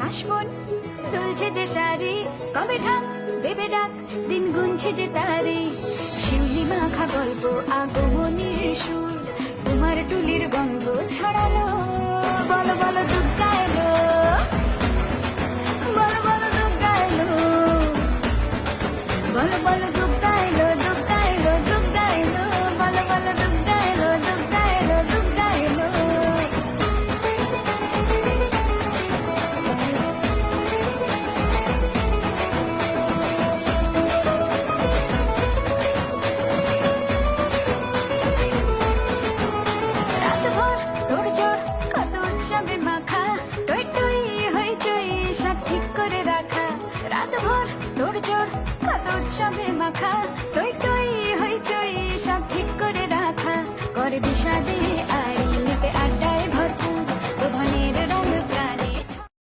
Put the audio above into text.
কাশবন দুলছে যে শাড়ি, কবে ঢাক দেবে ডাক, দিন গুনছে যে তারে। শিউলি মাখা গল্প, আগমনীর সুর, তোমার টুলির গন্ধ ছড়ালো। বলো বলো দুর্গা এলো, বলো বলো দুর্গা এলো, বলো বলো দুর্গা এলো, দুর্গা এলো, দুর্গা এলো, বলো বলো দুর্গা এলো, দুর্গা এলো, দুর্গা এলো। রাতভর তোড়জোড়, কত উৎসবে মাখা, টই টই হইচই সব ঠিক করে রাখা। রাতভর তোড়জোড়, কত উৎসবে মাখা, টই টই হইচই সব ঠিক করে রাখা। করে বিষাদে আয়